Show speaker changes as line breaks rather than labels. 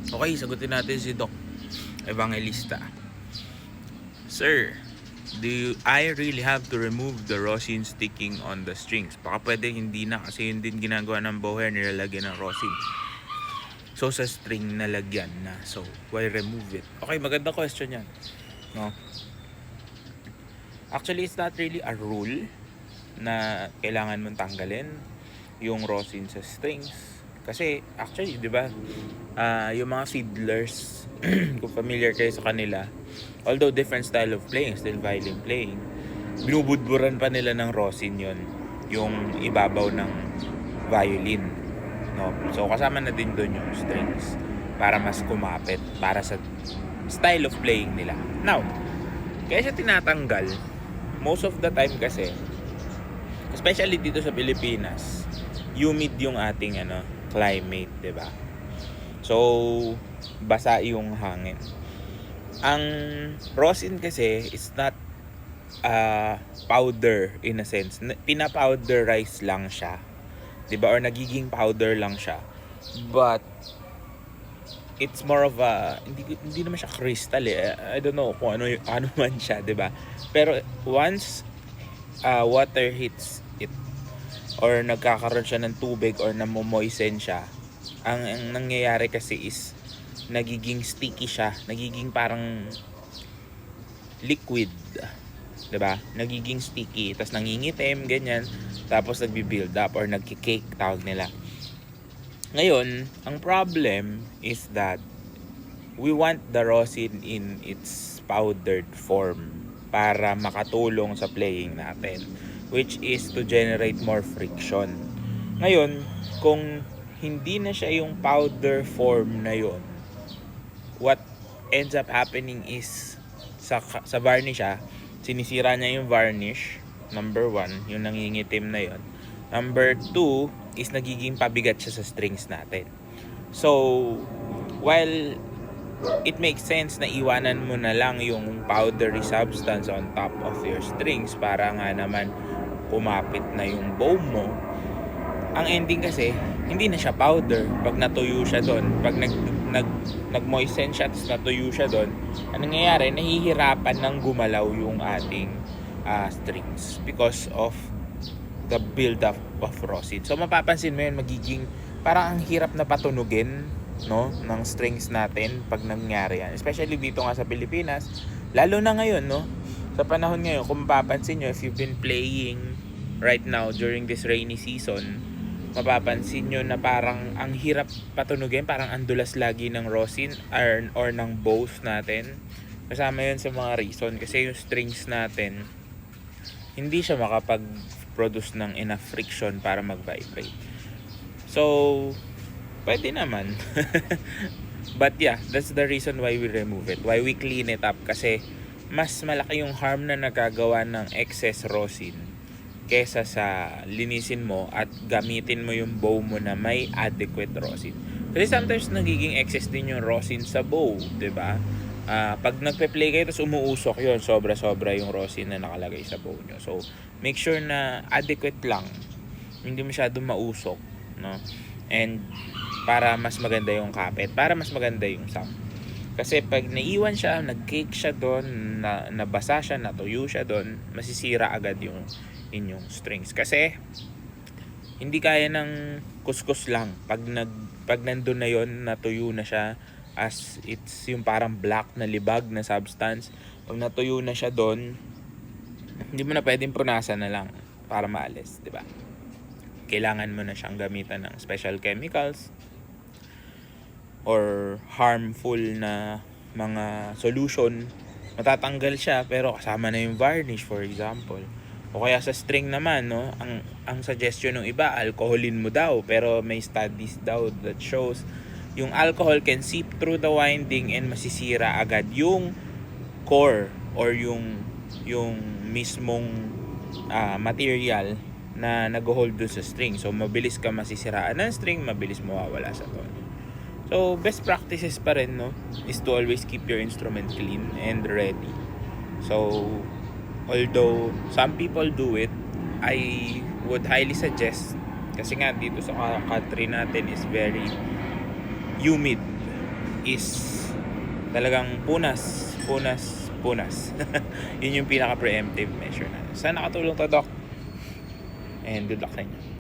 Okay, sagutin natin si Doc Evangelista. Sir, I really have to remove the rosin sticking on the strings? Baka pwede hindi na, kasi yun din ginagawa ng bowhair, nilalagyan ng rosin. So sa string nalagyan na. So why remove it? Okay, magandang question yan. No? Actually, it's not really a rule na kailangan mong tanggalin yung rosin sa strings. Kasi actually, di ba, yung mga fiddlers, kung familiar kayo sa kanila, although different style of playing, still violin playing, binubudburan pa nila ng rosin yon, yung ibabaw ng violin. No? So kasama na din doon yung strings para mas kumapit para sa style of playing nila. Now, kaya siya tinatanggal most of the time kasi, especially dito sa Pilipinas, humid yung ating climate, 'di ba? So, basa yung hangin. Ang rosin kasi is not powder in a sense. Pina-powderize lang siya. 'Di ba? Or nagiging powder lang siya. But it's more of a hindi naman siya crystal eh. I don't know kung ano man siya, 'di ba? Pero once water hits it or nagkakaroon siya ng tubig or namomoisten siya, ang nangyayari kasi is nagiging sticky siya, nagiging parang liquid, 'di ba? Nagiging sticky, tapos nangingitim ganyan, tapos nagbi-build up or nagki-cake tawag nila. Ngayon, ang problem is that we want the rosin in its powdered form para makatulong sa playing natin, which is to generate more friction. Ngayon, kung hindi na siya yung powder form na yon, what ends up happening is sa varnish sinisira niya yung varnish, number 1, yung nangingitim na yon. Number 2 is nagiging pabigat siya sa strings natin. So, while it makes sense na iwanan mo na lang yung powdery substance on top of your strings para nga naman kumapit na yung bow mo, ang ending kasi hindi na siya powder pag natuyo siya doon. Pag nag-moisten siya at natuyo siya doon, anong nangyayari? Nahihirapan ng gumalaw yung ating strings because of the build up of rosin. So mapapansin mo yun, magiging parang ang hirap na patunugin, no, ng strings natin pag nangyari yan, especially dito nga sa Pilipinas, lalo na ngayon, no, sa panahon ngayon. Kung mapapansin nyo, if you've been playing right now during this rainy season, mapapansin nyo na parang ang hirap patunugin, parang andulas lagi ng rosin or ng bows natin. Kasama yun sa mga reason kasi yung strings natin hindi siya makapag-produce ng enough friction para mag-vibrate. So pwede naman. But yeah, that's the reason why we remove it, why we clean it up, kasi mas malaki yung harm na nagagawa ng excess rosin kesa sa linisin mo at gamitin mo yung bow mo na may adequate rosin. Kasi sometimes nagiging excess din yung rosin sa bow, 'di ba? Pag nagpe-play kayo tapos umuusok yon, sobra-sobra yung rosin na nakalagay sa bow nyo. So make sure na adequate lang, hindi masyadong mausok, no? And para mas maganda yung kapit, para mas maganda yung sound. Kasi pag naiwan siya, nag-cake siya doon, nabasa siya, natuyo siya doon, masisira agad yung inyong strings. Kasi hindi kaya ng kuskus lang. Pag nandun na yon, natuyo na siya, as it's yung parang black na libag na substance. Pag natuyo na siya doon, hindi mo na pwedeng punasan na lang para maalis, di ba? Kailangan mo na siyang gamitan ng special chemicals or harmful na mga solution. Matatanggal siya pero kasama na yung varnish, for example. O kaya sa string naman, no, ang suggestion ng iba, alcoholin mo daw, pero may studies daw that shows yung alcohol can seep through the winding and masisira agad yung core or yung mismong material na nag-hold doon sa string. So mabilis ka masisiraan ng string, mabilis mawawala sa tono. So best practices pa rin, no, is to always keep your instrument clean and ready. So although some people do it, I would highly suggest, kasi nga dito sa country natin is very humid, is talagang punas. Yun yung pinaka-preemptive measure na. Sana nakatulong to, Doc. And good luck sa inyo.